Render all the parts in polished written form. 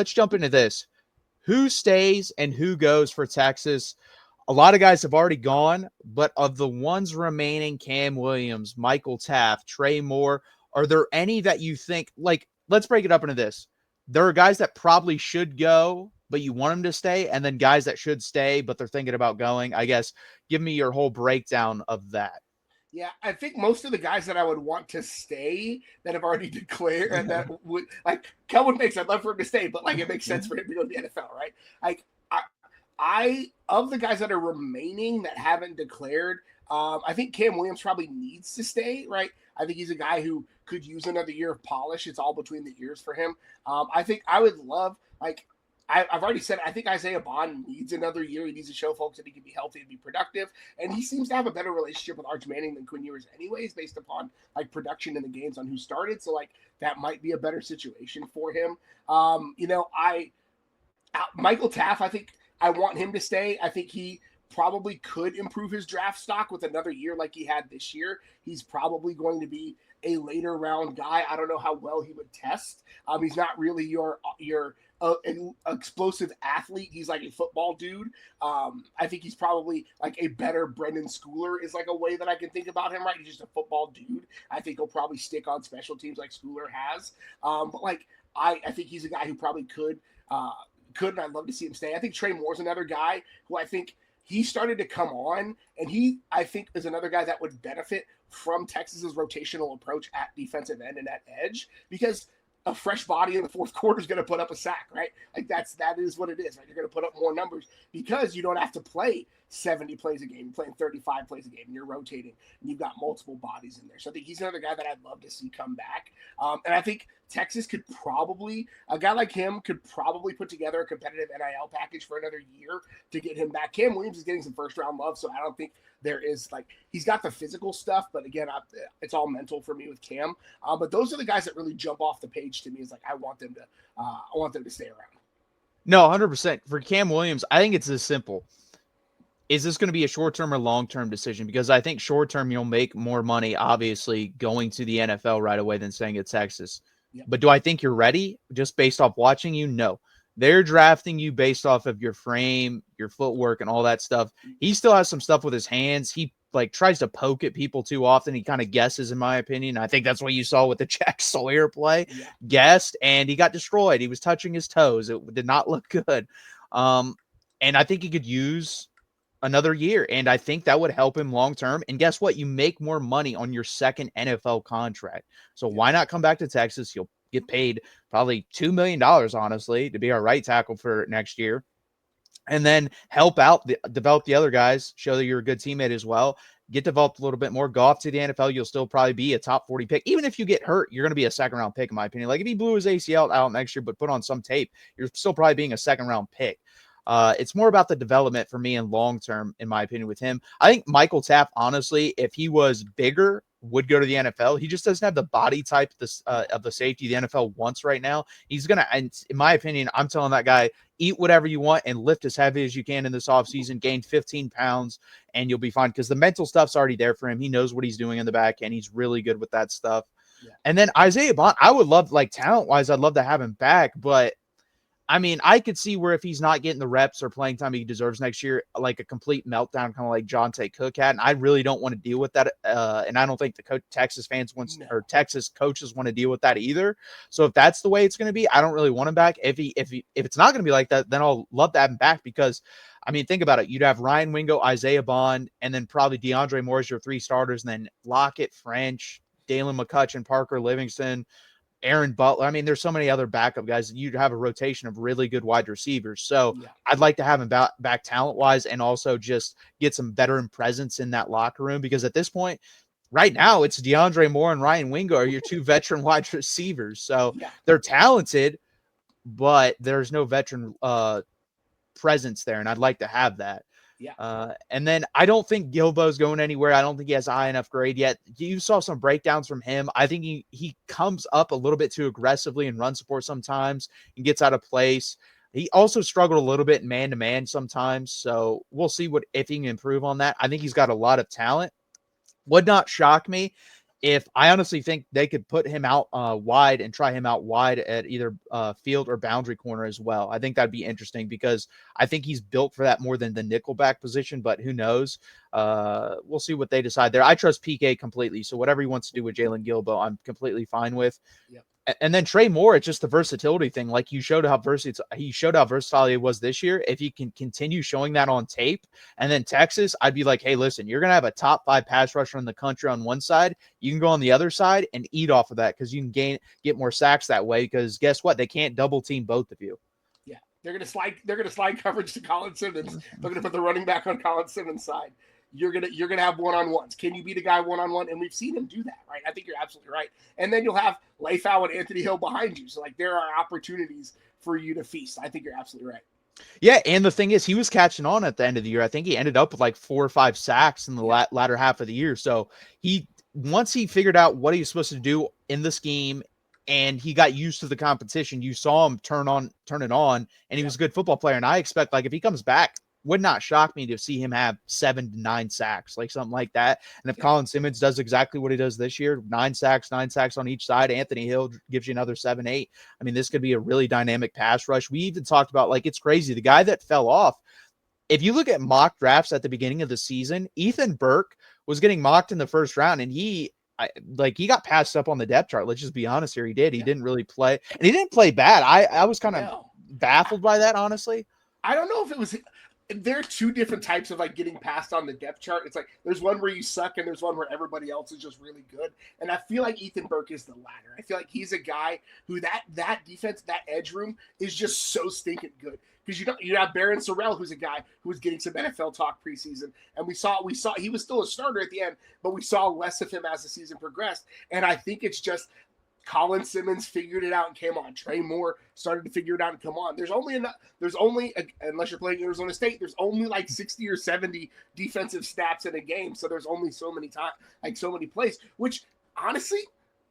let's jump into this. Who stays and who goes for Texas? A lot of guys have already gone, but of the ones remaining, Cam Williams, Michael Taft, Trey Moore, are there any that you think, like, let's break it up into this. There are guys that probably should go, but you want them to stay, and then guys that should stay, but they're thinking about going. I guess give me your whole breakdown of that. Yeah, I think most of the guys that I would want to stay that have already declared and that would like Kelvin makes. I'd love for him to stay, but like it makes sense for him to go to the NFL, right? Like I of the guys that are remaining that haven't declared, I think Cam Williams probably needs to stay, right? I think he's a guy who could use another year of polish. It's all between the ears for him. I think I would love like I've already said I think Isaiah Bond needs another year. He needs to show folks that he can be healthy and be productive. And he seems to have a better relationship with Arch Manning than Quinn Ewers anyways, based upon like production in the games on who started. So like that might be a better situation for him. Michael Taft, I think I want him to stay. I think he probably could improve his draft stock with another year like he had this year. He's probably going to be a later round guy. I don't know how well he would test. He's not really your an explosive athlete. He's like a football dude. I think he's probably like a better Brendan Schooler is like a way that I can think about him, right? He's just a football dude. I think he'll probably stick on special teams like Schooler has. But like, I think he's a guy who probably could, and I'd love to see him stay. I think Trey Moore's another guy who I think he started to come on, and I think, is another guy that would benefit from Texas's rotational approach at defensive end and at edge, because a fresh body in the fourth quarter is going to put up a sack, right? Like that is what it is, right? You're going to put up more numbers because you don't have to play 70 plays a game. You're playing 35 plays a game, and you're rotating, and you've got multiple bodies in there. So I think he's another guy that I'd love to see come back. And I think Texas could probably, a guy like him could probably put together a competitive NIL package for another year to get him back. Cam Williams is getting some first round love, so I don't think there is like, he's got the physical stuff, but again, it's all mental for me with Cam. But those are the guys that really jump off the page to me. Is like, I want them to stay around. No, 100%. For Cam Williams, I think it's this simple. Is this going to be a short-term or long-term decision? Because I think short-term you'll make more money, obviously, going to the NFL right away than staying at Texas. Yep. But do I think you're ready just based off watching you? No. They're drafting you based off of your frame, your footwork, and all that stuff. He still has some stuff with his hands. He like tries to poke at people too often. He kind of guesses, in my opinion. I think that's what you saw with the Jack Sawyer play. Yeah. Guessed, and he got destroyed. He was touching his toes. It did not look good. And I think he could use another year, and I think that would help him long term. And guess what? You make more money on your second NFL contract. So why not come back to Texas? You'll get paid probably $2 million, honestly, to be our right tackle for next year. And then help out, develop the other guys, show that you're a good teammate as well. Get developed a little bit more. Go off to the NFL. You'll still probably be a top 40 pick. Even if you get hurt, you're going to be a second round pick, in my opinion. Like if he blew his ACL out next year, but put on some tape, you're still probably being a second round pick. It's more about the development for me and long term, in my opinion, with him. I think Michael Taft, honestly, if he was bigger, would go to the NFL. He just doesn't have the body type of the safety the NFL wants right now. He's going to, in my opinion, I'm telling that guy, eat whatever you want and lift as heavy as you can in this offseason, gain 15 pounds, and you'll be fine because the mental stuff's already there for him. He knows what he's doing in the back, and he's really good with that stuff. Yeah. And then Isaiah Bond, I would love, like talent-wise, I'd love to have him back, but I mean, I could see where if he's not getting the reps or playing time he deserves next year, like a complete meltdown, kind of like Jonte Cook had. And I really don't want to deal with that. And I don't think the Texas fans or Texas coaches want to deal with that either. So if that's the way it's going to be, I don't really want him back. If it's not going to be like that, then I'll love to have him back because, I mean, think about it. You'd have Ryan Wingo, Isaiah Bond, and then probably DeAndre Moore as your three starters, and then Lockett, French, Dalen McCutcheon, Parker Livingston, Aaron Butler. I mean, there's so many other backup guys. You'd have a rotation of really good wide receivers. So yeah. I'd like to have him back talent-wise and also just get some veteran presence in that locker room because at this point, right now, it's DeAndre Moore and Ryan Wingo are your two veteran wide receivers. So yeah. They're talented, but there's no veteran presence there, and I'd like to have that. Yeah. And then I don't think Gilbo's going anywhere. I don't think he has a high enough grade yet. You saw some breakdowns from him. I think he comes up a little bit too aggressively in run support sometimes and gets out of place. He also struggled a little bit man-to-man sometimes. So we'll see if he can improve on that. I think he's got a lot of talent. Would not shock me if I honestly think they could put him out wide and try him out wide at either field or boundary corner as well. I think that'd be interesting because I think he's built for that more than the nickelback position, but who knows? We'll see what they decide there. I trust PK completely. So whatever he wants to do with Jalen Gilbo, I'm completely fine with. Yep. And then Trey Moore, it's just the versatility thing. Like he showed how versatile he was this year. If he can continue showing that on tape, and then Texas, I'd be like, hey, listen, you're gonna have a top 5 pass rusher in the country on one side. You can go on the other side and eat off of that because you can get more sacks that way. Because guess what? They can't double team both of you. Yeah, they're gonna slide coverage to Colin Simmons. They're gonna put the running back on Colin Simmons' side. You're gonna have one-on-ones. Can you beat a guy one-on-one? And we've seen him do that, right? I think you're absolutely right. And then you'll have Leifau and Anthony Hill behind you. So like there are opportunities for you to feast. I think you're absolutely right. Yeah, and the thing is, he was catching on at the end of the year. I think he ended up with like 4 or 5 sacks in the latter half of the year. So once he figured out what he was supposed to do in the scheme and he got used to the competition, you saw him turn it on, and he was a good football player. And I expect, like, if he comes back, would not shock me to see him have 7 to 9 sacks, like something like that. And if Colin Simmons does exactly what he does this year, 9 sacks on each side, Anthony Hill gives you another 7, 8. I mean, this could be a really dynamic pass rush. We even talked about, like, it's crazy. The guy that fell off, if you look at mock drafts at the beginning of the season, Ethan Burke was getting mocked in the first round, and he got passed up on the depth chart. Let's just be honest here. He did. He didn't really play, and he didn't play bad. I was kind of baffled by that, honestly. I don't know if it was. There are 2 different types of like getting passed on the depth chart. It's like there's one where you suck and there's one where everybody else is just really good. And I feel like Ethan Burke is the latter. I feel like he's a guy who that defense, that edge room is just so stinking good. Because you have Baron Sorrell, who's a guy who was getting some NFL talk preseason, and we saw he was still a starter at the end, but we saw less of him as the season progressed. And I think it's just Colin Simmons figured it out and came on. Trey Moore started to figure it out and come on. There's only unless you're playing Arizona State, there's only like 60 or 70 defensive snaps in a game. So there's only so many plays, which honestly,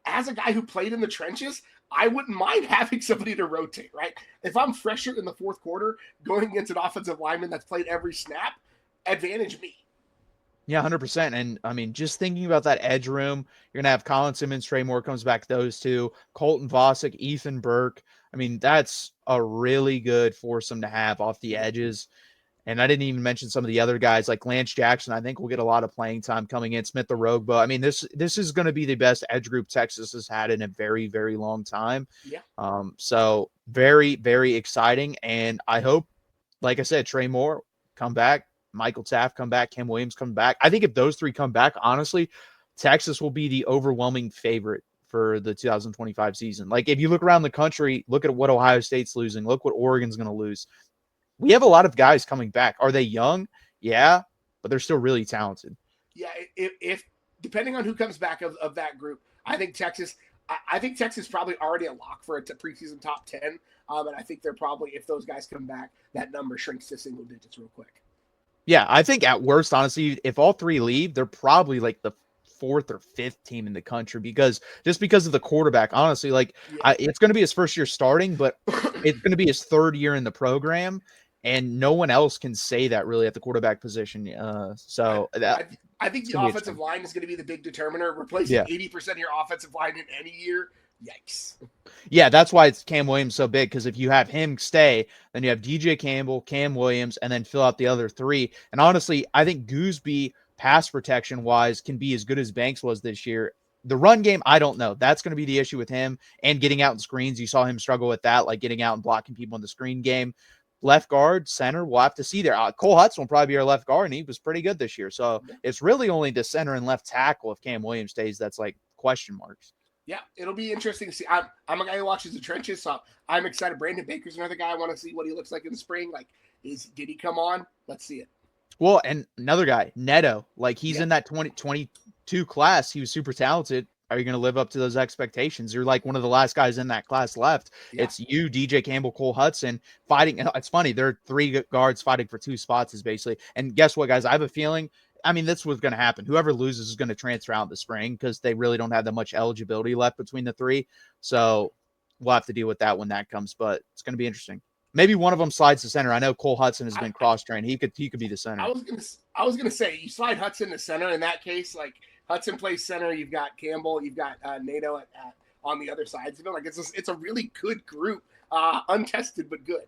as a guy who played in the trenches, I wouldn't mind having somebody to rotate, right? If I'm fresher in the fourth quarter going against an offensive lineman that's played every snap, advantage me. Yeah, 100%. And I mean, just thinking about that edge room, you're going to have Colin Simmons, Trey Moore comes back, those 2, Colton Vosick, Ethan Burke. I mean, that's a really good foursome to have off the edges. And I didn't even mention some of the other guys like Lance Jackson. I think we'll get a lot of playing time coming in. Smith Arogba. I mean, this is going to be the best edge group Texas has had in a very, very long time. Yeah. So very, very exciting. And I hope, like I said, Trey Moore come back, Michael Taft come back, Cam Williams come back. I think if those 3 come back, honestly, Texas will be the overwhelming favorite for the 2025 season. Like if you look around the country, look at what Ohio State's losing, look what Oregon's going to lose. We have a lot of guys coming back. Are they young? Yeah, but they're still really talented. Yeah, if depending on who comes back of that group, I think Texas probably already a lock for a preseason top 10. And I think they're probably, if those guys come back, that number shrinks to single digits real quick. Yeah, I think at worst, honestly, if all 3 leave, they're probably like the 4th or 5th team in the country because of the quarterback. Honestly, like it's going to be his first year starting, but it's going to be his 3rd year in the program. And no one else can say that really at the quarterback position. I think the offensive line is going to be the big determiner. Replacing 80% of your offensive line in any year, yikes. Yeah, that's why it's Cam Williams so big, because if you have him stay, then you have DJ Campbell, Cam Williams, and then fill out the other 3. And honestly, I think Gooseby, pass protection-wise, can be as good as Banks was this year. The run game, I don't know. That's going to be the issue with him and getting out in screens. You saw him struggle with that, like getting out and blocking people in the screen game. Left guard, center, we'll have to see there. Cole Hudson will probably be our left guard, and he was pretty good this year. So it's really only the center and left tackle if Cam Williams stays that's like question marks. Yeah, it'll be interesting to see. I'm a guy who watches the trenches, so I'm excited. Brandon Baker's another guy. I want to see what he looks like in the spring. Like, did he come on? Let's see it. Well, and another guy, Neto, like he's in that 2022 class. He was super talented. Are you going to live up to those expectations? You're like one of the last guys in that class left. Yeah. It's you, DJ Campbell, Cole Hudson fighting. It's funny. There are 3 guards fighting for 2 spots is basically. And guess what, guys? I have a feeling, I mean, that's what's going to happen. Whoever loses is going to transfer out in the spring because they really don't have that much eligibility left between the 3. So we'll have to deal with that when that comes, but it's going to be interesting. Maybe one of them slides to center. I know Cole Hudson has been cross-trained. He could be the center. I was gonna say you slide Hudson to center in that case, like Hudson plays center. You've got Campbell. You've got Nato on the other side. Like it's a really good group, untested but good.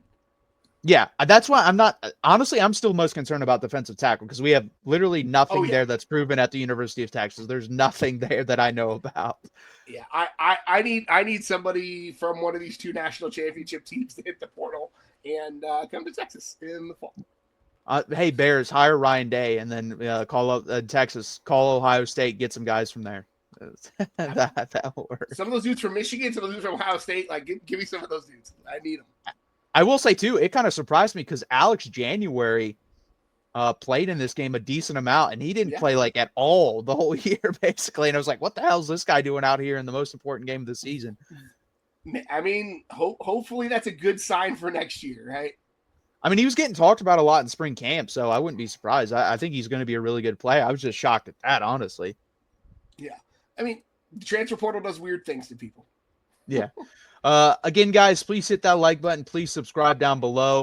Yeah, that's why I'm still most concerned about defensive tackle because we have literally nothing there that's proven at the University of Texas. There's nothing there that I know about. Yeah, I need somebody from one of these 2 national championship teams to hit the portal and come to Texas in the fall. Hey, Bears, hire Ryan Day and then call up Texas, call Ohio State, get some guys from there. that will work. Some of those dudes from Michigan, some of those dudes from Ohio State, like give me some of those dudes. I need them. I will say, too, it kind of surprised me because Alex January played in this game a decent amount, and he didn't play like at all the whole year, basically. And I was like, what the hell is this guy doing out here in the most important game of the season? I mean, hopefully that's a good sign for next year, right? I mean, he was getting talked about a lot in spring camp, so I wouldn't be surprised. I think he's going to be a really good player. I was just shocked at that, honestly. Yeah. I mean, the transfer portal does weird things to people. Yeah. Again, guys, please hit that like button. Please subscribe down below.